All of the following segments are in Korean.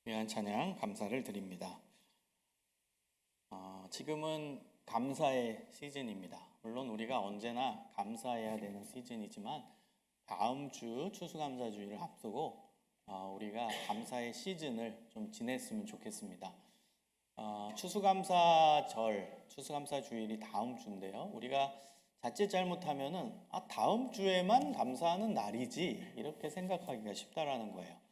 귀한 찬양 감사를 드립니다. 지금은 감사의 시즌입니다. 물론 우리가 언제나 감사해야 되는 시즌이지만 다음 주 추수감사주의를 앞두고 우리가 감사의 시즌을 좀 지냈으면 좋겠습니다. 추수감사절, 추수감사주일이 다음 주인데요. 우리가 자칫 잘못하면은 다음 주에만 감사하는 날이지 이렇게 생각하기가 쉽다라는 거예요.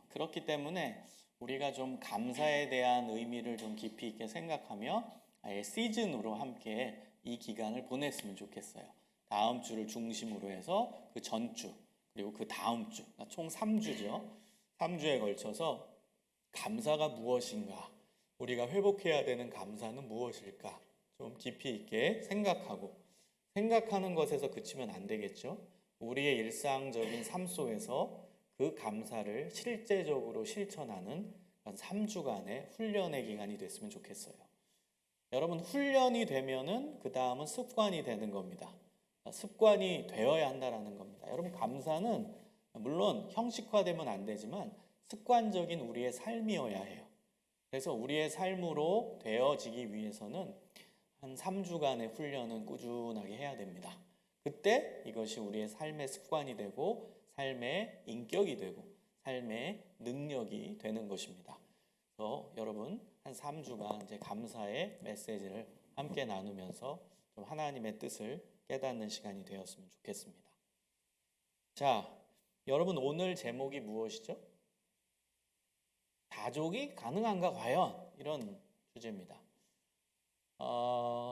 그렇기 때문에 우리가 좀 감사에 대한 의미를 좀 깊이 있게 생각하며 아예 시즌으로 함께 이 기간을 보냈으면 좋겠어요. 다음 주를 중심으로 해서 그 전주 그리고 그 다음 주, 총 3주죠. 3주에 걸쳐서 감사가 무엇인가, 우리가 회복해야 되는 감사는 무엇일까 좀 깊이 있게 생각하는 것에서 그치면 안 되겠죠. 우리의 일상적인 삶 속에서 그 감사를 실제적으로 실천하는 3주간의 훈련의 기간이 됐으면 좋겠어요. 여러분, 훈련이 되면은 그 다음은 습관이 되는 겁니다. 습관이 되어야 한다라는 겁니다. 여러분, 감사는 물론 형식화되면 안 되지만 습관적인 우리의 삶이어야 해요. 그래서 우리의 삶으로 되어지기 위해서는 한 3주간의 훈련은 꾸준하게 해야 됩니다. 그때 이것이 우리의 삶의 습관이 되고 삶의 인격이 되고 삶의 능력이 되는 것입니다. 그래서 여러분 한 3주간 이제 감사의 메시지를 함께 나누면서 좀 하나님의 뜻을 깨닫는 시간이 되었으면 좋겠습니다. 자, 여러분 오늘 제목이 무엇이죠? 자족이 가능한가 과연? 이런 주제입니다.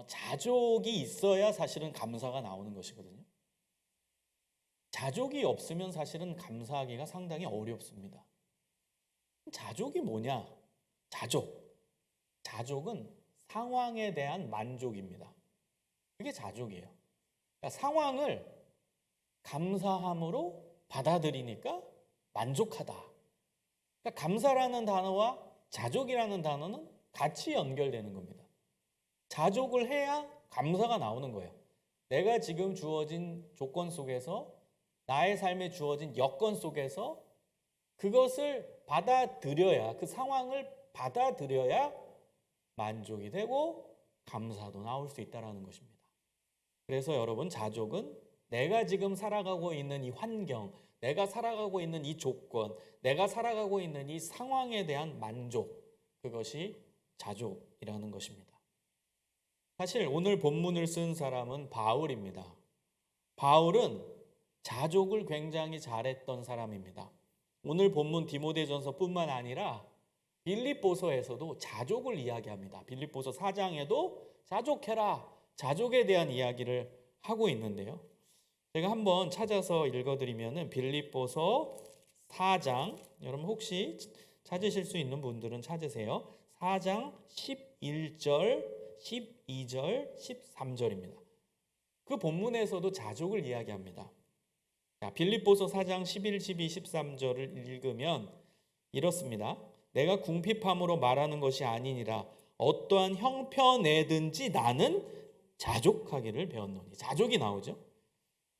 자족이 있어야 사실은 감사가 나오는 것이거든요. 자족이 없으면 사실은 감사하기가 상당히 어렵습니다. 자족이 뭐냐? 자족은 상황에 대한 만족입니다. 그게 자족이에요. 그러니까 상황을 감사함으로 받아들이니까 만족하다. 그러니까 감사라는 단어와 자족이라는 단어는 같이 연결되는 겁니다. 자족을 해야 감사가 나오는 거예요. 내가 지금 주어진 조건 속에서, 나의 삶에 주어진 여건 속에서 그것을 받아들여야, 그 상황을 받아들여야 만족이 되고 감사도 나올 수 있다는 것입니다. 그래서 여러분, 자족은 내가 지금 살아가고 있는 이 환경, 내가 살아가고 있는 이 조건, 내가 살아가고 있는 이 상황에 대한 만족, 그것이 자족이라는 것입니다. 사실 오늘 본문을 쓴 사람은 바울입니다. 바울은 자족을 굉장히 잘했던 사람입니다. 오늘 본문 디모데전서뿐만 아니라 빌립보서에서도 자족을 이야기합니다. 빌립보서 4장에도 자족해라, 자족에 대한 이야기를 하고 있는데요. 제가 한번 찾아서 읽어드리면은 빌립보서 4장, 여러분 혹시 찾으실 수 있는 분들은 찾으세요. 4장 11절, 12절, 13절입니다. 그 본문에서도 자족을 이야기합니다. 자, 빌립보서 4장 11, 12, 13절을 읽으면 이렇습니다. 내가 궁핍함으로 말하는 것이 아니니라 어떠한 형편에든지 나는 자족하기를 배웠노니. 자족이 나오죠.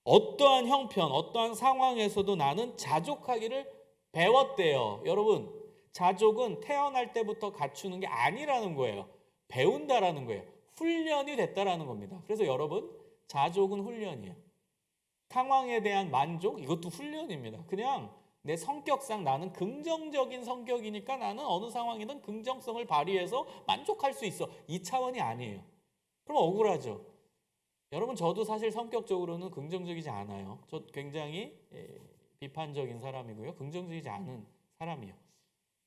어떠한 형편, 어떠한 상황에서도 나는 자족하기를 배웠대요. 여러분, 자족은 태어날 때부터 갖추는 게 아니라는 거예요. 배운다라는 거예요. 훈련이 됐다라는 겁니다. 그래서 여러분, 자족은 훈련이에요. 상황에 대한 만족, 이것도 훈련입니다. 그냥 내 성격상 나는 긍정적인 성격이니까 나는 어느 상황이든 긍정성을 발휘해서 만족할 수 있어. 이 차원이 아니에요. 그럼 억울하죠. 여러분, 저도 사실 성격적으로는 긍정적이지 않아요. 저 굉장히 비판적인 사람이고요. 긍정적이지 않은 사람이에요.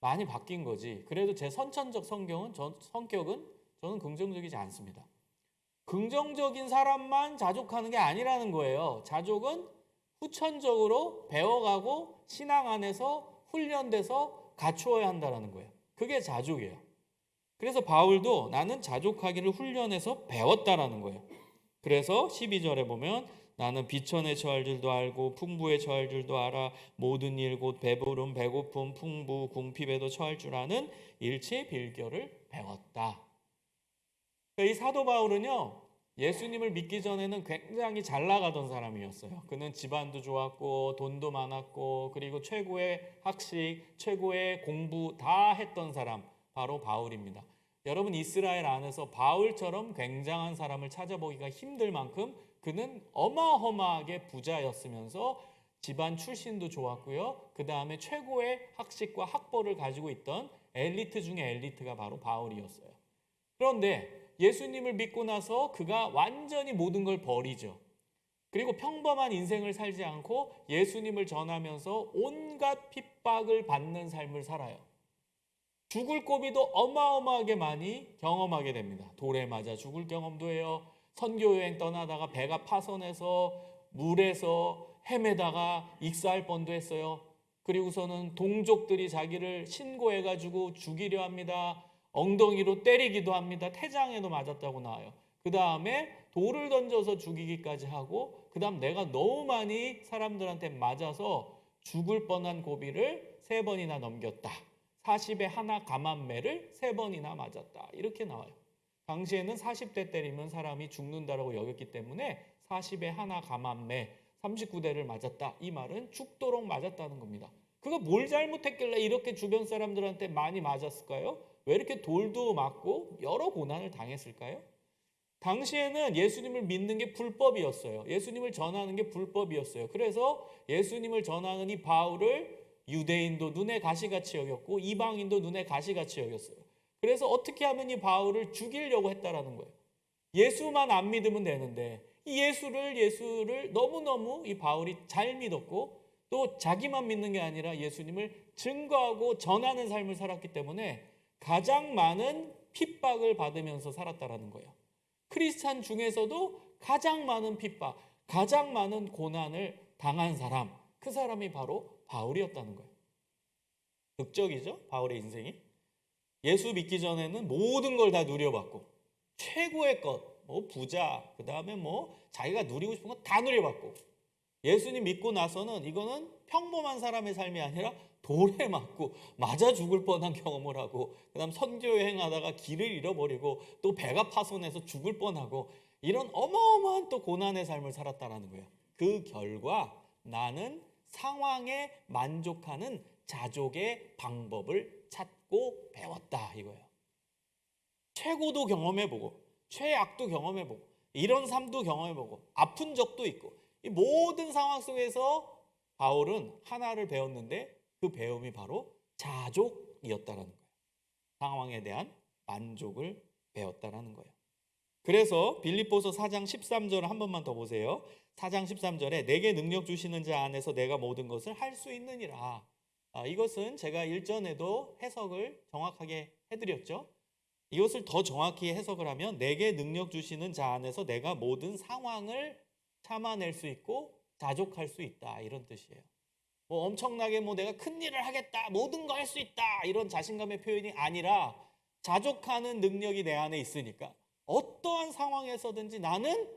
많이 바뀐 거지. 그래도 제 선천적 성격은 저는 긍정적이지 않습니다. 긍정적인 사람만 자족하는 게 아니라는 거예요. 자족은 후천적으로 배워가고 신앙 안에서 훈련돼서 갖추어야 한다는 거예요. 그게 자족이에요. 그래서 바울도 나는 자족하기를 훈련해서 배웠다라는 거예요. 그래서 12절에 보면 나는 비천에 처할 줄도 알고 풍부에 처할 줄도 알아 모든 일 곧 배부름, 배고픔, 풍부, 궁핍에도 처할 줄 아는 일체 빌결을 배웠다. 이 사도 바울은요, 예수님을 믿기 전에는 굉장히 잘 나가던 사람이었어요. 그는 집안도 좋았고 돈도 많았고 그리고 최고의 학식, 최고의 공부 다 했던 사람 바로 바울입니다. 여러분 이스라엘 안에서 바울처럼 굉장한 사람을 찾아보기가 힘들 만큼 그는 어마어마하게 부자였으면서 집안 출신도 좋았고요. 그 다음에 최고의 학식과 학벌을 가지고 있던 엘리트 중에 엘리트가 바로 바울이었어요. 그런데 예수님을 믿고 나서 그가 완전히 모든 걸 버리죠. 그리고 평범한 인생을 살지 않고 예수님을 전하면서 온갖 핍박을 받는 삶을 살아요. 죽을 고비도 어마어마하게 많이 경험하게 됩니다. 돌에 맞아 죽을 경험도 해요. 선교여행 떠나다가 배가 파손해서 물에서 헤매다가 익사할 뻔도 했어요. 그리고서는 동족들이 자기를 신고해가지고 죽이려 합니다. 엉덩이로 때리기도 합니다. 태장에도 맞았다고 나와요. 그 다음에 돌을 던져서 죽이기까지 하고 그 다음 내가 너무 많이 사람들한테 맞아서 죽을 뻔한 고비를 3번이나 넘겼다. 40에 하나 감한매를 3번이나 맞았다. 이렇게 나와요. 당시에는 40대 때리면 사람이 죽는다라고 여겼기 때문에 40에 하나 감한매 39대를 맞았다. 이 말은 죽도록 맞았다는 겁니다. 그가 뭘 잘못했길래 이렇게 주변 사람들한테 많이 맞았을까요? 왜 이렇게 돌도 맞고 여러 고난을 당했을까요? 당시에는 예수님을 믿는 게 불법이었어요. 예수님을 전하는 게 불법이었어요. 그래서 예수님을 전하는 이 바울을 유대인도 눈에 가시같이 여겼고 이방인도 눈에 가시같이 여겼어요. 그래서 어떻게 하면 이 바울을 죽이려고 했다라는 거예요. 예수만 안 믿으면 되는데 이 예수를 너무너무 이 바울이 잘 믿었고 또 자기만 믿는 게 아니라 예수님을 증거하고 전하는 삶을 살았기 때문에 가장 많은 핍박을 받으면서 살았다라는 거예요. 크리스찬 중에서도 가장 많은 핍박, 가장 많은 고난을 당한 사람, 그 사람이 바로 바울이었다는 거예요. 극적이죠? 바울의 인생이. 예수 믿기 전에는 모든 걸 다 누려봤고 최고의 것, 뭐 부자, 그 다음에 뭐 자기가 누리고 싶은 거 다 누려봤고 예수님 믿고 나서는 이거는 평범한 사람의 삶이 아니라 돌에 맞고 맞아 죽을 뻔한 경험을 하고 그다음 선교여행하다가 길을 잃어버리고 또 배가 파손해서 죽을 뻔하고 이런 어마어마한 또 고난의 삶을 살았다라는 거예요. 그 결과 나는 상황에 만족하는 자족의 방법을 찾고 배웠다 이거예요. 최고도 경험해보고 최악도 경험해보고 이런 삶도 경험해보고 아픈 적도 있고 이 모든 상황 속에서 바울은 하나를 배웠는데 그 배움이 바로 자족이었다라는 거예요. 상황에 대한 만족을 배웠다라는 거예요. 그래서 빌립보서 4장 13절을 한 번만 더 보세요. 4장 13절에 내게 능력 주시는 자 안에서 내가 모든 것을 할 수 있느니라. 이것은 제가 일전에도 해석을 정확하게 해드렸죠. 이것을 더 정확히 해석을 하면 내게 능력 주시는 자 안에서 내가 모든 상황을 참아낼 수 있고 자족할 수 있다 이런 뜻이에요. 뭐 엄청나게 뭐 내가 큰 일을 하겠다 모든 거 할 수 있다 이런 자신감의 표현이 아니라 자족하는 능력이 내 안에 있으니까 어떠한 상황에서든지 나는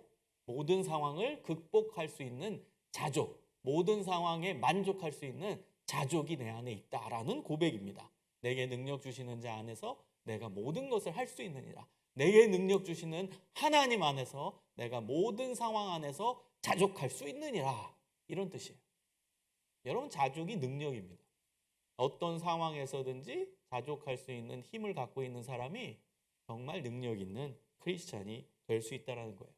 모든 상황을 극복할 수 있는 자족, 모든 상황에 만족할 수 있는 자족이 내 안에 있다라는 고백입니다. 내게 능력 주시는 자 안에서 내가 모든 것을 할 수 있느니라. 내게 능력 주시는 하나님 안에서 내가 모든 상황 안에서 자족할 수 있느니라. 이런 뜻이에요. 여러분 자족이 능력입니다. 어떤 상황에서든지 자족할 수 있는 힘을 갖고 있는 사람이 정말 능력 있는 크리스찬이 될 수 있다는 거예요.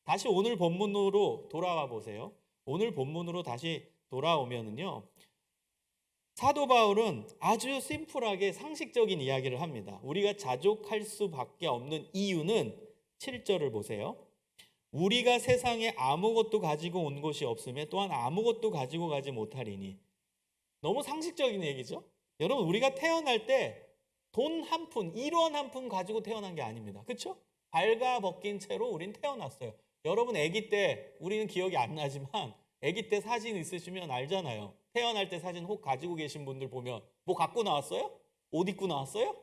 다시 오늘 본문으로 돌아와 보세요. 오늘 본문으로 다시 돌아오면은요. 사도 바울은 아주 심플하게 상식적인 이야기를 합니다. 우리가 자족할 수밖에 없는 이유는 7절을 보세요. 우리가 세상에 아무것도 가지고 온 것이 없으며 또한 아무것도 가지고 가지 못하리니. 너무 상식적인 얘기죠. 여러분 우리가 태어날 때 돈 한 푼, 1원 한 푼 가지고 태어난 게 아닙니다. 그렇죠? 발가벗긴 채로 우린 태어났어요. 여러분 아기 때 우리는 기억이 안 나지만 아기 때 사진 있으시면 알잖아요. 태어날 때 사진 혹 가지고 계신 분들 보면 뭐 갖고 나왔어요? 옷 입고 나왔어요?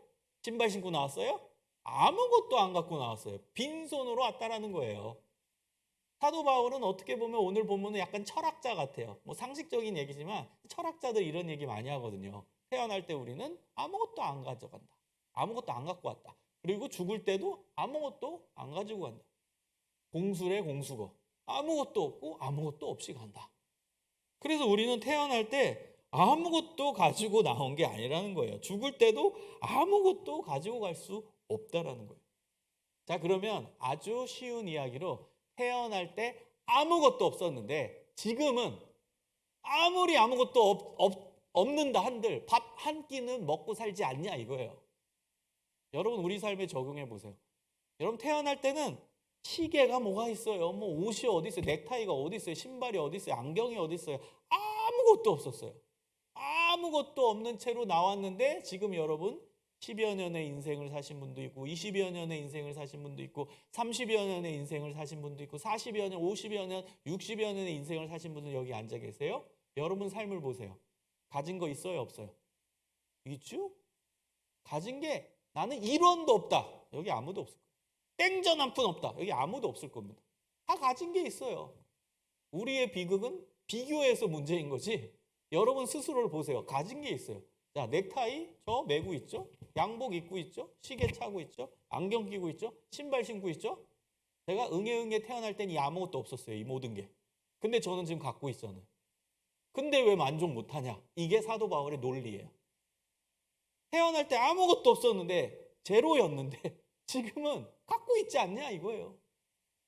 신발 신고 나왔어요? 아무것도 안 갖고 나왔어요. 빈손으로 왔다라는 거예요. 사도 바울은 어떻게 보면 오늘 본문은 약간 철학자 같아요. 뭐 상식적인 얘기지만 철학자들 이런 얘기 많이 하거든요. 태어날 때 우리는 아무것도 안 가져간다. 아무것도 안 갖고 왔다. 그리고 죽을 때도 아무것도 안 가지고 간다. 공수래 공수거. 아무것도 없고 아무것도 없이 간다. 그래서 우리는 태어날 때 아무것도 가지고 나온 게 아니라는 거예요. 죽을 때도 아무것도 가지고 갈 수 없다라는 거예요. 자, 그러면 아주 쉬운 이야기로 태어날 때 아무것도 없었는데 지금은 아무리 아무것도 없는다 한들 밥 한 끼는 먹고 살지 않냐 이거예요. 여러분 우리 삶에 적용해 보세요. 여러분 태어날 때는 시계가 뭐가 있어요? 뭐 옷이 어디 있어요? 넥타이가 어디 있어요? 신발이 어디 있어요? 안경이 어디 있어요? 아무것도 없었어요. 아무것도 없는 채로 나왔는데 지금 여러분 10여 년의 인생을 사신 분도 있고 20여 년의 인생을 사신 분도 있고 30여 년의 인생을 사신 분도 있고 40여 년, 50여 년, 60여 년의 인생을 사신 분은 여기 앉아 계세요. 여러분 삶을 보세요. 가진 거 있어요? 없어요? 있죠? 가진 게 나는 1원도 없다. 여기 아무도 없을 거예요. 땡전 한 푼 없다. 여기 아무도 없을 겁니다. 다 가진 게 있어요. 우리의 비극은 비교해서 문제인 거지. 여러분 스스로를 보세요. 가진 게 있어요. 자, 넥타이 저 매고 있죠? 양복 입고 있죠? 시계 차고 있죠? 안경 끼고 있죠? 신발 신고 있죠? 제가 응애응애 태어날 땐 이 아무것도 없었어요. 이 모든 게. 근데 저는 지금 갖고 있잖아요. 근데 왜 만족 못하냐? 이게 사도 바울의 논리예요. 태어날 때 아무것도 없었는데 제로였는데 지금은 갖고 있지 않냐 이거예요.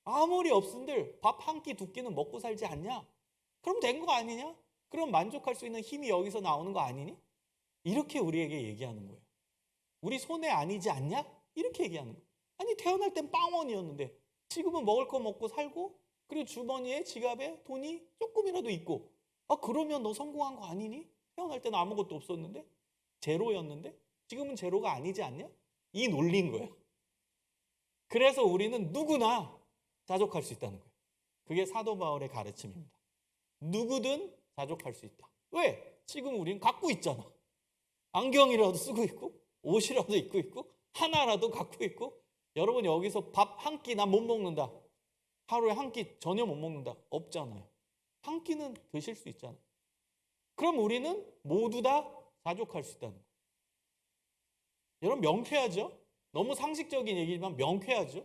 아무리 없은들 밥 한 끼 두 끼는 먹고 살지 않냐? 그럼 된 거 아니냐? 그럼 만족할 수 있는 힘이 여기서 나오는 거 아니니? 이렇게 우리에게 얘기하는 거예요. 우리 손에 아니지 않냐? 이렇게 얘기하는 거예요. 아니 태어날 땐 빵원이었는데 지금은 먹을 거 먹고 살고 그리고 주머니에 지갑에 돈이 조금이라도 있고 그러면 너 성공한 거 아니니? 태어날 때는 아무것도 없었는데 제로였는데 지금은 제로가 아니지 않냐? 이 논리인 거예요. 그래서 우리는 누구나 자족할 수 있다는 거예요. 그게 사도 바울의 가르침입니다. 누구든 자족할 수 있다. 왜? 지금 우리는 갖고 있잖아. 안경이라도 쓰고 있고 옷이라도 입고 있고 하나라도 갖고 있고 여러분 여기서 밥 한 끼 나 못 먹는다. 하루에 한 끼 전혀 못 먹는다. 없잖아요. 한 끼는 드실 수 있잖아요. 그럼 우리는 모두 다 자족할 수 있다는 거예요. 여러분 명쾌하죠? 너무 상식적인 얘기지만 명쾌하죠?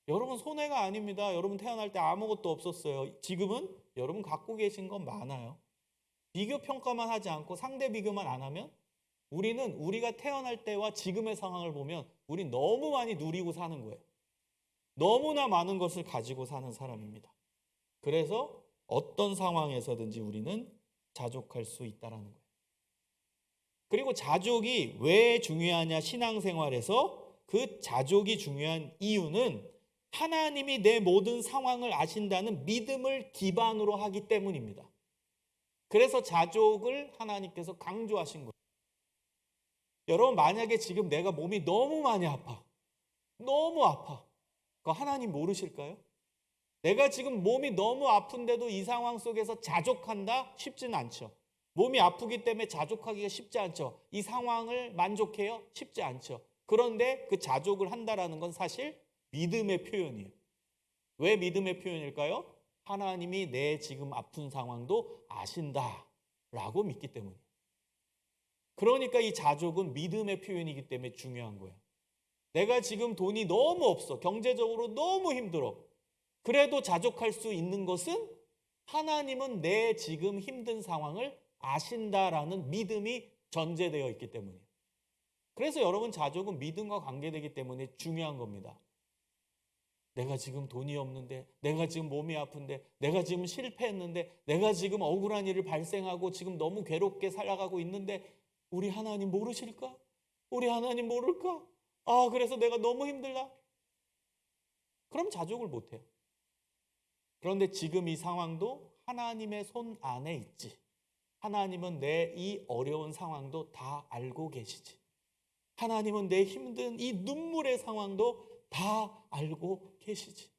여러분 손해가 아닙니다. 여러분 태어날 때 아무것도 없었어요. 지금은 여러분 갖고 계신 건 많아요. 비교 평가만 하지 않고 상대 비교만 안 하면 우리는 우리가 태어날 때와 지금의 상황을 보면 우리 너무 많이 누리고 사는 거예요. 너무나 많은 것을 가지고 사는 사람입니다. 그래서 어떤 상황에서든지 우리는 자족할 수 있다는 거예요. 그리고 자족이 왜 중요하냐 신앙생활에서 그 자족이 중요한 이유는 하나님이 내 모든 상황을 아신다는 믿음을 기반으로 하기 때문입니다. 그래서 자족을 하나님께서 강조하신 거예요. 여러분 만약에 지금 내가 몸이 너무 많이 아파. 너무 아파. 그거 하나님 모르실까요? 내가 지금 몸이 너무 아픈데도 이 상황 속에서 자족한다? 쉽지는 않죠. 몸이 아프기 때문에 자족하기가 쉽지 않죠. 이 상황을 만족해요? 쉽지 않죠. 그런데 그 자족을 한다라는 건 사실 믿음의 표현이에요. 왜 믿음의 표현일까요? 하나님이 내 지금 아픈 상황도 아신다라고 믿기 때문이에요. 그러니까 이 자족은 믿음의 표현이기 때문에 중요한 거예요. 내가 지금 돈이 너무 없어. 경제적으로 너무 힘들어. 그래도 자족할 수 있는 것은 하나님은 내 지금 힘든 상황을 아신다라는 믿음이 전제되어 있기 때문이에요. 그래서 여러분 자족은 믿음과 관계되기 때문에 중요한 겁니다. 내가 지금 돈이 없는데, 내가 지금 몸이 아픈데, 내가 지금 실패했는데, 내가 지금 억울한 일을 발생하고 지금 너무 괴롭게 살아가고 있는데 우리 하나님 모르실까? 우리 하나님 모를까? 그래서 내가 너무 힘들다. 그럼 자족을 못해요. 그런데 지금 이 상황도 하나님의 손 안에 있지. 하나님은 내 이 어려운 상황도 다 알고 계시지. 하나님은 내 힘든 이 눈물의 상황도 다 알고 계시지.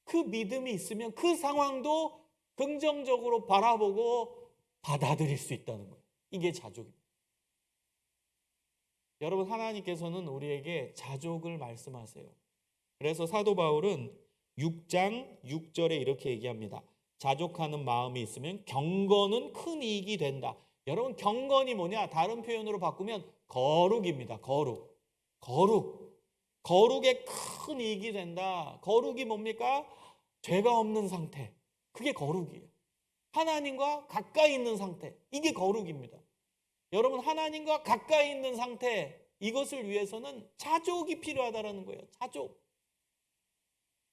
그 믿음이 있으면 그 상황도 긍정적으로 바라보고 받아들일 수 있다는 거예요. 이게 자족입니다. 여러분 하나님께서는 우리에게 자족을 말씀하세요. 그래서 사도 바울은 6장 6절에 이렇게 얘기합니다. 자족하는 마음이 있으면 경건은 큰 이익이 된다. 여러분 경건이 뭐냐? 다른 표현으로 바꾸면 거룩입니다. 거룩. 거룩에 큰 이익이 된다. 거룩이 뭡니까? 죄가 없는 상태. 그게 거룩이에요. 하나님과 가까이 있는 상태. 이게 거룩입니다. 여러분, 하나님과 가까이 있는 상태, 이것을 위해서는 자족이 필요하다는 거예요. 자족.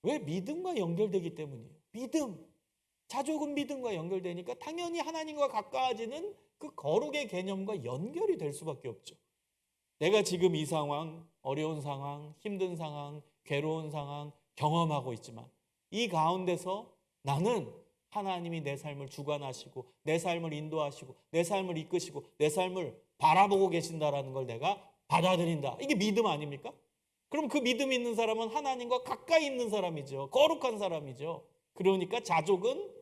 왜? 믿음과 연결되기 때문이에요. 믿음. 자족은 믿음과 연결되니까 당연히 하나님과 가까워지는 그 거룩의 개념과 연결이 될 수밖에 없죠. 내가 지금 이 상황, 어려운 상황, 힘든 상황, 괴로운 상황 경험하고 있지만 이 가운데서 나는 하나님이 내 삶을 주관하시고 내 삶을 인도하시고 내 삶을 이끄시고 내 삶을 바라보고 계신다라는 걸 내가 받아들인다. 이게 믿음 아닙니까? 그럼 그 믿음 있는 사람은 하나님과 가까이 있는 사람이죠. 거룩한 사람이죠. 그러니까 자족은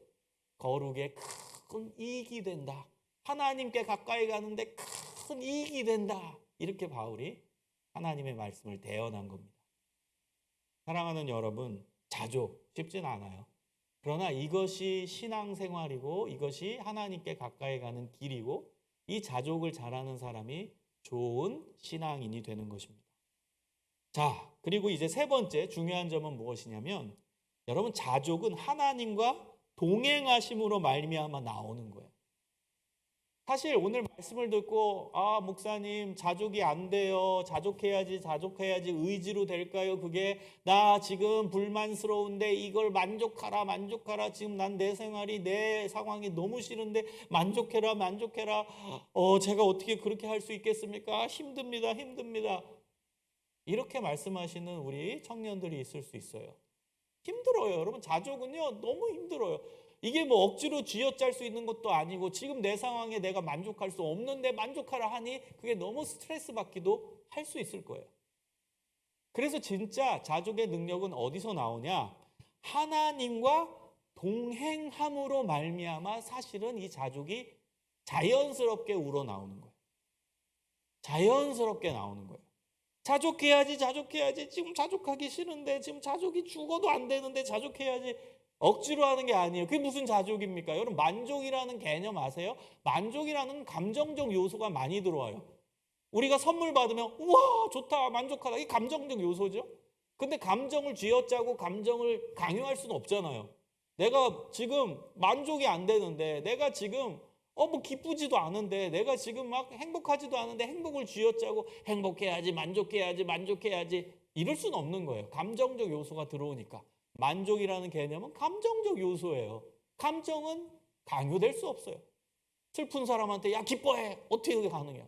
거룩에 큰 이익이 된다. 하나님께 가까이 가는데 큰 이익이 된다. 이렇게 바울이 하나님의 말씀을 대언한 겁니다. 사랑하는 여러분, 자족 쉽진 않아요. 그러나 이것이 신앙생활이고 이것이 하나님께 가까이 가는 길이고 이 자족을 잘하는 사람이 좋은 신앙인이 되는 것입니다. 자, 그리고 이제 세 번째 중요한 점은 무엇이냐면 여러분, 자족은 하나님과 동행하심으로 말미암아 나오는 거예요. 사실 오늘 말씀을 듣고 목사님 자족이 안 돼요. 자족해야지 의지로 될까요? 그게 나 지금 불만스러운데 이걸 만족하라. 지금 난 내 생활이 내 상황이 너무 싫은데 만족해라. 제가 어떻게 그렇게 할 수 있겠습니까? 힘듭니다. 이렇게 말씀하시는 우리 청년들이 있을 수 있어요. 힘들어요. 여러분, 자족은요 너무 힘들어요. 이게 뭐 억지로 쥐어짤 수 있는 것도 아니고 지금 내 상황에 내가 만족할 수 없는데 만족하라 하니 그게 너무 스트레스 받기도 할 수 있을 거예요. 그래서 진짜 자족의 능력은 어디서 나오냐? 하나님과 동행함으로 말미암아 사실은 이 자족이 자연스럽게 우러나오는 거예요. 자연스럽게 나오는 거예요. 자족해야지. 지금 자족하기 싫은데, 지금 자족이 죽어도 안 되는데 자족해야지. 억지로 하는 게 아니에요. 그게 무슨 자족입니까? 여러분, 만족이라는 개념 아세요? 만족이라는 감정적 요소가 많이 들어와요. 우리가 선물 받으면 우와 좋다, 만족하다. 이게 감정적 요소죠. 근데 감정을 쥐어짜고 감정을 강요할 수는 없잖아요. 내가 지금 만족이 안 되는데, 내가 지금 뭐 기쁘지도 않은데, 내가 지금 막 행복하지도 않은데 행복을 쥐어짜고 행복해야지, 만족해야지 이럴 수는 없는 거예요. 감정적 요소가 들어오니까. 만족이라는 개념은 감정적 요소예요. 감정은 강요될 수 없어요. 슬픈 사람한테 야 기뻐해, 어떻게 그게 가능해요?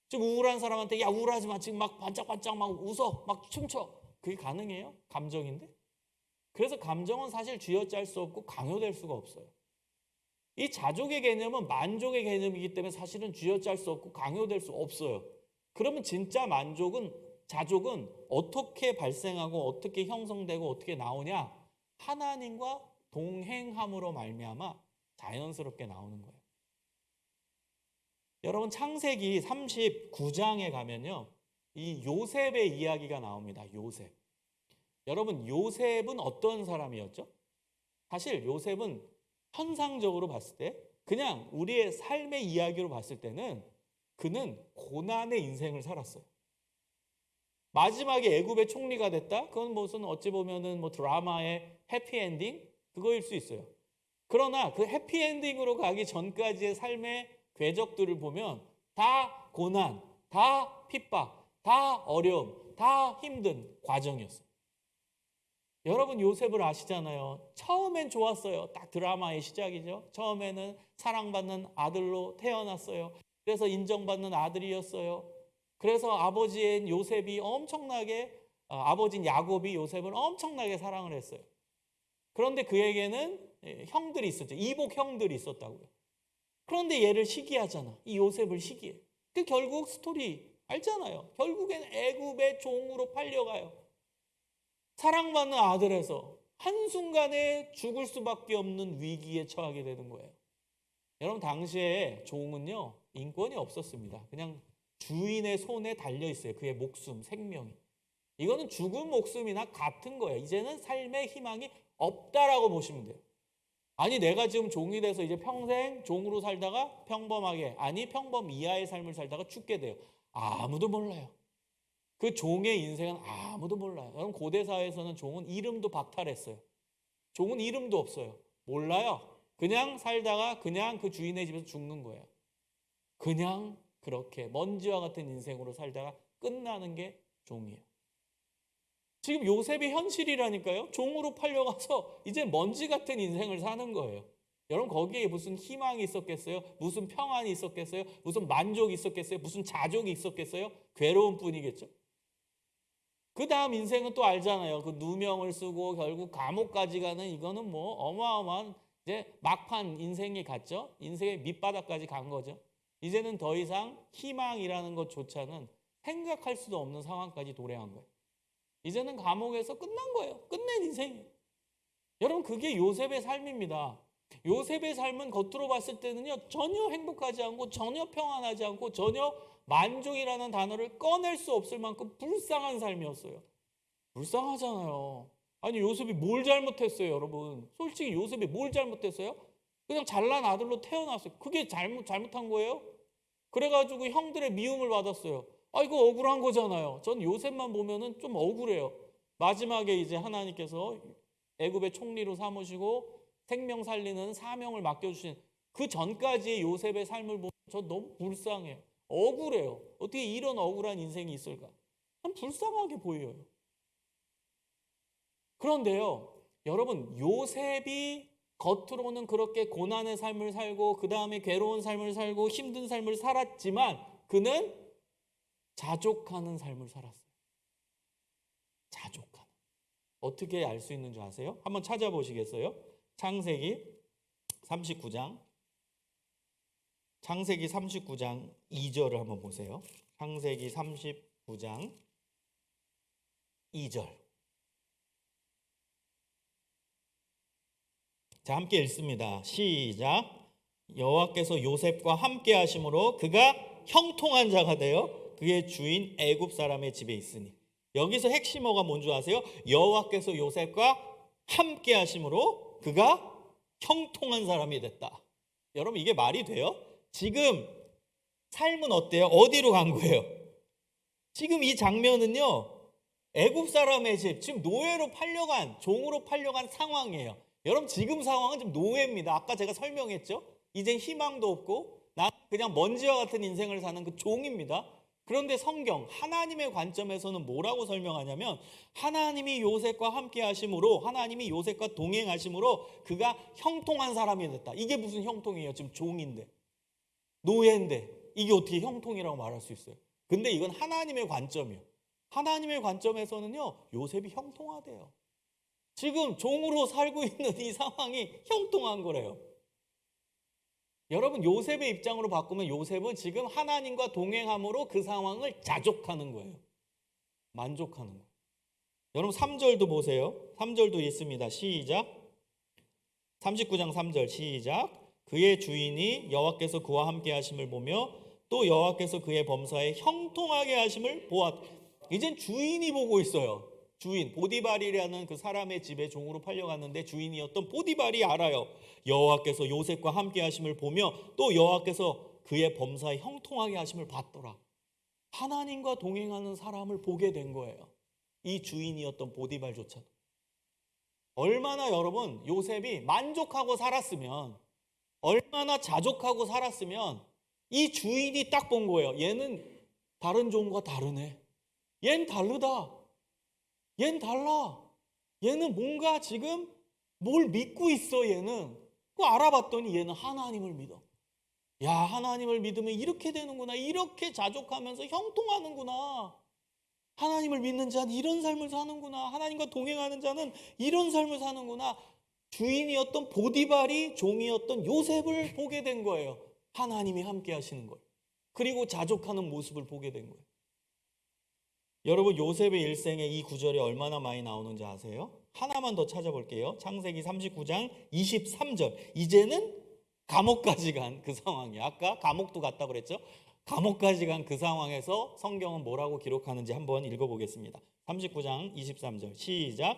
지금 우울한 사람한테 야 우울하지 마, 지금 막 반짝반짝 막 웃어, 막 춤춰, 그게 가능해요? 감정인데. 그래서 감정은 사실 쥐어짤 수 없고 강요될 수가 없어요. 이 자족의 개념은 만족의 개념이기 때문에 사실은 쥐어짤 수 없고 강요될 수 없어요. 그러면 진짜 자족은 어떻게 발생하고 어떻게 형성되고 어떻게 나오냐? 하나님과 동행함으로 말미암아 자연스럽게 나오는 거예요. 여러분, 창세기 39장에 가면요, 이 요셉의 이야기가 나옵니다. 요셉. 여러분, 요셉은 어떤 사람이었죠? 사실 요셉은 현상적으로 봤을 때, 그냥 우리의 삶의 이야기로 봤을 때는 그는 고난의 인생을 살았어요. 마지막에 애굽의 총리가 됐다? 그건 무슨 어찌 보면은 뭐 드라마의 해피엔딩? 그거일 수 있어요. 그러나 그 해피엔딩으로 가기 전까지의 삶의 궤적들을 보면 다 고난, 다 핍박, 다 어려움, 다 힘든 과정이었어요. 여러분, 요셉을 아시잖아요. 처음엔 좋았어요. 딱 드라마의 시작이죠. 처음에는 사랑받는 아들로 태어났어요. 그래서 인정받는 아들이었어요. 그래서 아버지인 요셉이 아버지인 야곱이 요셉을 엄청나게 사랑을 했어요. 그런데 그에게는 형들이 있었죠. 이복 형들이 있었다고요. 그런데 얘를 시기하잖아. 이 요셉을 시기해. 그 결국 스토리 알잖아요. 결국엔 애굽의 종으로 팔려가요. 사랑받는 아들에서 한순간에 죽을 수밖에 없는 위기에 처하게 되는 거예요. 여러분, 당시에 종은요 인권이 없었습니다. 그냥 주인의 손에 달려있어요. 그의 목숨, 생명이. 이거는 죽은 목숨이나 같은 거예요. 이제는 삶의 희망이 없다라고 보시면 돼요. 아니, 내가 지금 종이 돼서 이제 평생 종으로 살다가 평범 이하의 삶을 살다가 죽게 돼요. 아무도 몰라요. 그 종의 인생은 아무도 몰라요. 여러분 고대 사회에서는 종은 이름도 박탈했어요. 종은 이름도 없어요. 몰라요. 그냥 살다가 그냥 그 주인의 집에서 죽는 거예요. 그냥 그렇게 먼지와 같은 인생으로 살다가 끝나는 게 종이에요. 지금 요셉의 현실이라니까요. 종으로 팔려가서 이제 먼지 같은 인생을 사는 거예요. 여러분 거기에 무슨 희망이 있었겠어요? 무슨 평안이 있었겠어요? 무슨 만족이 있었겠어요? 무슨 자족이 있었겠어요? 괴로운 뿐이겠죠. 그 다음 인생은 또 알잖아요. 그 누명을 쓰고 결국 감옥까지 가는, 이거는 뭐 어마어마한 이제 막판 인생이 갔죠. 인생의 밑바닥까지 간 거죠. 이제는 더 이상 희망이라는 것조차는 생각할 수도 없는 상황까지 도래한 거예요. 이제는 감옥에서 끝난 거예요. 끝낸 인생이에요. 여러분 그게 요셉의 삶입니다. 요셉의 삶은 겉으로 봤을 때는요, 전혀 행복하지 않고 전혀 평안하지 않고 전혀 만족이라는 단어를 꺼낼 수 없을 만큼 불쌍한 삶이었어요. 불쌍하잖아요. 아니 요셉이 뭘 잘못했어요, 여러분? 솔직히 요셉이 뭘 잘못했어요? 그냥 잘난 아들로 태어났어요. 그게 잘못한 거예요? 그래가지고 형들의 미움을 받았어요. 아, 이거 억울한 거잖아요. 전 요셉만 보면은 좀 억울해요. 마지막에 이제 하나님께서 애굽의 총리로 삼으시고 생명 살리는 사명을 맡겨주신 그 전까지의 요셉의 삶을 보면 저 너무 불쌍해요. 억울해요. 어떻게 이런 억울한 인생이 있을까? 참 불쌍하게 보여요. 그런데요, 여러분, 요셉이 겉으로는 그렇게 고난의 삶을 살고 그 다음에 괴로운 삶을 살고 힘든 삶을 살았지만 그는 자족하는 삶을 살았어요. 자족하는. 어떻게 알 수 있는 줄 아세요? 한번 찾아보시겠어요? 창세기 39장. 창세기 39장 2절을 한번 보세요. 창세기 39장 2절. 자, 함께 읽습니다. 시작. 여호와께서 요셉과 함께 하심으로 그가 형통한 자가 되어 그의 주인 애굽 사람의 집에 있으니. 여기서 핵심어가 뭔지 아세요? 여호와께서 요셉과 함께 하심으로 그가 형통한 사람이 됐다. 여러분 이게 말이 돼요? 지금 삶은 어때요? 어디로 간 거예요? 지금 이 장면은요, 애굽 사람의 집, 지금 노예로 팔려간, 종으로 팔려간 상황이에요. 여러분 지금 상황은 좀 노예입니다. 아까 제가 설명했죠. 이젠 희망도 없고 난 그냥 먼지와 같은 인생을 사는 그 종입니다. 그런데 성경 하나님의 관점에서는 뭐라고 설명하냐면 하나님이 요셉과 함께 하심으로, 하나님이 요셉과 동행하심으로 그가 형통한 사람이 됐다. 이게 무슨 형통이에요? 지금 종인데, 노예인데 이게 어떻게 형통이라고 말할 수 있어요? 근데 이건 하나님의 관점이에요. 하나님의 관점에서는요, 요셉이 형통하대요. 지금 종으로 살고 있는 이 상황이 형통한 거래요. 여러분 요셉의 입장으로 바꾸면 요셉은 지금 하나님과 동행함으로 그 상황을 자족하는 거예요. 만족하는 거예요. 여러분 3절도 보세요. 3절도 있습니다. 시작. 39장 3절 시작. 그의 주인이 여호와께서 그와 함께 하심을 보며 또 여호와께서 그의 범사에 형통하게 하심을 보았. 이젠 주인이 보고 있어요. 주인 보디발이라는 그 사람의 집에 종으로 팔려갔는데 주인이었던 보디발이 알아요. 여호와께서 요셉과 함께 하심을 보며 또 여호와께서 그의 범사에 형통하게 하심을 봤더라. 하나님과 동행하는 사람을 보게 된 거예요. 이 주인이었던 보디발조차도. 얼마나 여러분 요셉이 만족하고 살았으면, 얼마나 자족하고 살았으면 이 주인이 딱 본 거예요. 얘는 다른 종과 다르네. 얜 다르다. 얜 달라. 얘는 뭔가 지금 뭘 믿고 있어. 얘는 그 알아봤더니 얘는 하나님을 믿어. 야, 하나님을 믿으면 이렇게 되는구나. 이렇게 자족하면서 형통하는구나. 하나님을 믿는 자는 이런 삶을 사는구나. 하나님과 동행하는 자는 이런 삶을 사는구나. 주인이었던 보디발이 종이었던 요셉을 보게 된 거예요. 하나님이 함께 하시는 걸. 그리고 자족하는 모습을 보게 된 거예요. 여러분 요셉의 일생에 이 구절이 얼마나 많이 나오는지 아세요? 하나만 더 찾아볼게요. 창세기 39장 23절. 이제는 감옥까지 간 그 상황이에요. 아까 감옥도 갔다고 그랬죠? 감옥까지 간 그 상황에서 성경은 뭐라고 기록하는지 한번 읽어보겠습니다. 39장 23절 시작.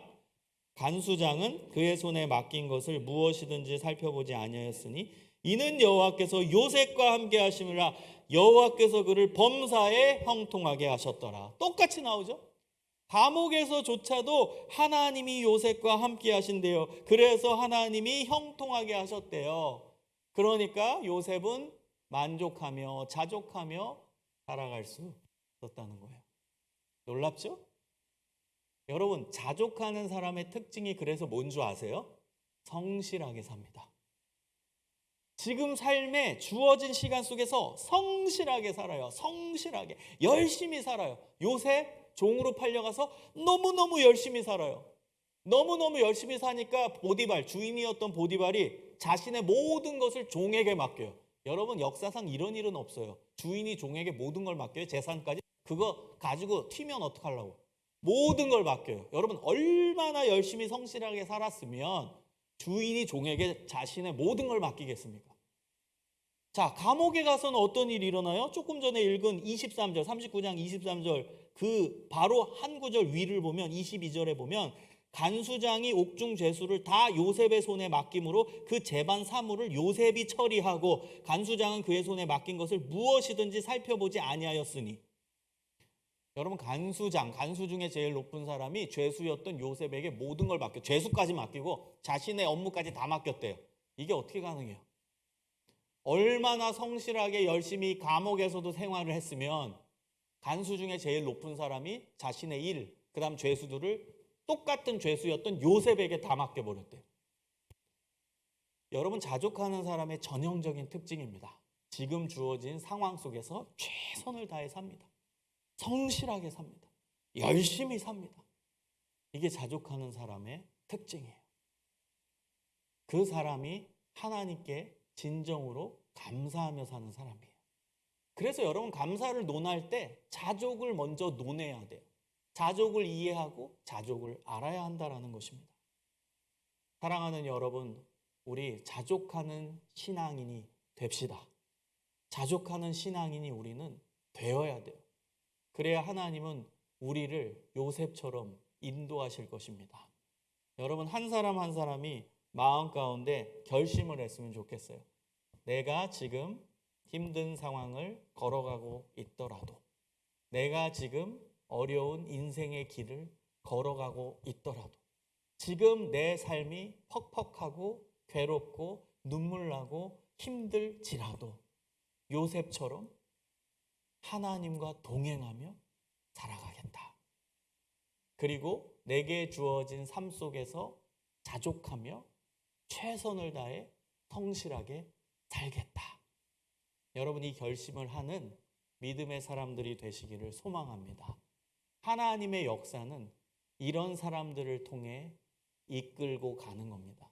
간수장은 그의 손에 맡긴 것을 무엇이든지 살펴보지 아니하였으니 이는 여호와께서 요셉과 함께 하심이라 여호와께서 그를 범사에 형통하게 하셨더라. 똑같이 나오죠. 감옥에서조차도 하나님이 요셉과 함께 하신대요. 그래서 하나님이 형통하게 하셨대요. 그러니까 요셉은 만족하며 자족하며 살아갈 수 있었다는 거예요. 놀랍죠? 여러분, 자족하는 사람의 특징이 그래서 뭔 줄 아세요? 성실하게 삽니다. 지금 삶에 주어진 시간 속에서 성실하게 살아요. 성실하게 열심히 살아요. 요셉 종으로 팔려가서 너무너무 열심히 살아요. 너무너무 열심히 사니까 보디발, 주인이었던 보디발이 자신의 모든 것을 종에게 맡겨요. 여러분, 역사상 이런 일은 없어요. 주인이 종에게 모든 걸 맡겨요. 재산까지. 그거 가지고 튀면 어떡하려고. 모든 걸 맡겨요. 여러분, 얼마나 열심히 성실하게 살았으면 주인이 종에게 자신의 모든 걸 맡기겠습니까? 자, 감옥에 가서는 어떤 일이 일어나요? 조금 전에 읽은 23절, 39장 23절 그 바로 한 구절 위를 보면 22절에 보면 간수장이 옥중 죄수를 다 요셉의 손에 맡김으로 그 재반 사물을 요셉이 처리하고 간수장은 그의 손에 맡긴 것을 무엇이든지 살펴보지 아니하였으니. 여러분, 간수 중에 제일 높은 사람이 죄수였던 요셉에게 모든 걸 맡겨, 죄수까지 맡기고 자신의 업무까지 다 맡겼대요. 이게 어떻게 가능해요? 얼마나 성실하게 열심히 감옥에서도 생활을 했으면 간수 중에 제일 높은 사람이 자신의 일, 그 다음 죄수들을 똑같은 죄수였던 요셉에게 다 맡겨버렸대요. 여러분, 자족하는 사람의 전형적인 특징입니다. 지금 주어진 상황 속에서 최선을 다해 삽니다. 성실하게 삽니다. 열심히 삽니다. 이게 자족하는 사람의 특징이에요. 그 사람이 하나님께 진정으로 감사하며 사는 사람이에요. 그래서 여러분, 감사를 논할 때 자족을 먼저 논해야 돼요. 자족을 이해하고 자족을 알아야 한다는 것입니다. 사랑하는 여러분, 우리 자족하는 신앙인이 됩시다. 자족하는 신앙인이 우리는 되어야 돼요. 그래야 하나님은 우리를 요셉처럼 인도하실 것입니다. 여러분, 한 사람 한 사람이 마음 가운데 결심을 했으면 좋겠어요. 내가 지금 힘든 상황을 걸어가고 있더라도, 내가 지금 어려운 인생의 길을 걸어가고 있더라도, 지금 내 삶이 퍽퍽하고 괴롭고 눈물 나고 힘들지라도 요셉처럼 하나님과 동행하며 살아가겠다. 그리고 내게 주어진 삶 속에서 자족하며 최선을 다해 성실하게 살겠다. 여러분, 이 결심을 하는 믿음의 사람들이 되시기를 소망합니다. 하나님의 역사는 이런 사람들을 통해 이끌고 가는 겁니다.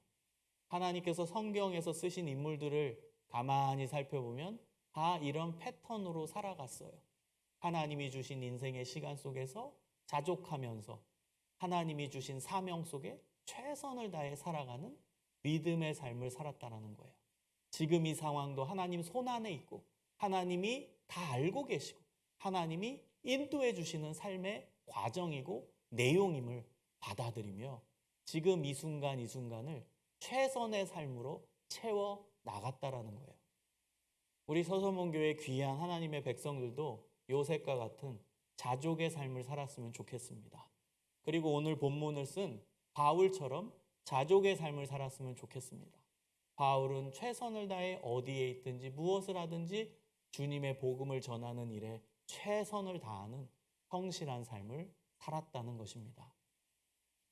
하나님께서 성경에서 쓰신 인물들을 가만히 살펴보면 다 이런 패턴으로 살아갔어요. 하나님이 주신 인생의 시간 속에서 자족하면서 하나님이 주신 사명 속에 최선을 다해 살아가는 믿음의 삶을 살았다는 거예요. 지금 이 상황도 하나님 손 안에 있고 하나님이 다 알고 계시고 하나님이 인도해 주시는 삶의 과정이고 내용임을 받아들이며 지금 이 순간 이 순간을 최선의 삶으로 채워 나갔다라는 거예요. 우리 서서문교회 귀한 하나님의 백성들도 요셉과 같은 자족의 삶을 살았으면 좋겠습니다. 그리고 오늘 본문을 쓴 바울처럼 자족의 삶을 살았으면 좋겠습니다. 바울은 최선을 다해 어디에 있든지 무엇을 하든지 주님의 복음을 전하는 일에 최선을 다하는 성실한 삶을 살았다는 것입니다.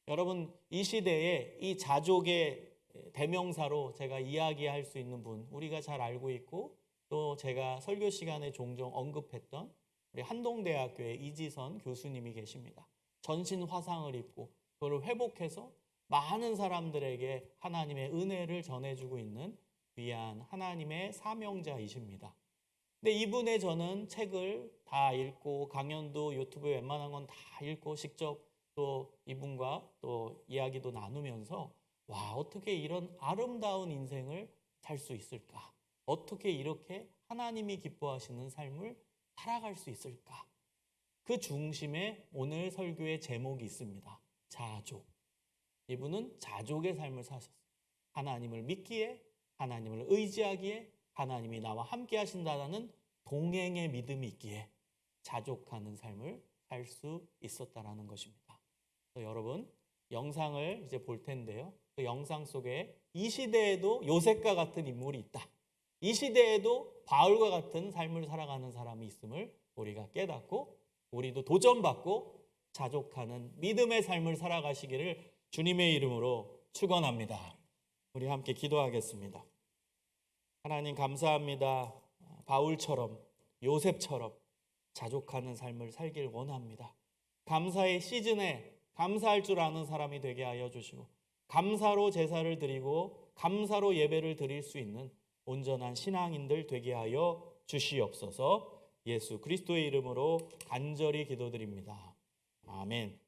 여러분, 이 시대에 이 자족의 대명사로 제가 이야기할 수 있는 분, 우리가 잘 알고 있고 또 제가 설교 시간에 종종 언급했던 우리 한동대학교의 이지선 교수님이 계십니다. 전신 화상을 입고 그걸 회복해서 많은 사람들에게 하나님의 은혜를 전해주고 있는 귀한 하나님의 사명자이십니다. 근데 이분의 저는 책을 다 읽고 강연도 유튜브에 웬만한 건 다 읽고 직접 또 이분과 또 이야기도 나누면서 와, 어떻게 이런 아름다운 인생을 살 수 있을까? 어떻게 이렇게 하나님이 기뻐하시는 삶을 살아갈 수 있을까? 그 중심에 오늘 설교의 제목이 있습니다. 자족. 이분은 자족의 삶을 사셨어요. 하나님을 믿기에 하나님을 의지하기에 하나님이 나와 함께 하신다는 동행의 믿음이 있기에 자족하는 삶을 살 수 있었다라는 것입니다. 여러분, 영상을 이제 볼 텐데요. 그 영상 속에 이 시대에도 요셉과 같은 인물이 있다. 이 시대에도 바울과 같은 삶을 살아가는 사람이 있음을 우리가 깨닫고 우리도 도전받고 자족하는 믿음의 삶을 살아가시기를 주님의 이름으로 축원합니다. 우리 함께 기도하겠습니다. 하나님 감사합니다. 바울처럼 요셉처럼 자족하는 삶을 살길 원합니다. 감사의 시즌에 감사할 줄 아는 사람이 되게 하여 주시고 감사로 제사를 드리고 감사로 예배를 드릴 수 있는 온전한 신앙인들 되게 하여 주시옵소서. 예수 그리스도의 이름으로 간절히 기도드립니다. 아멘.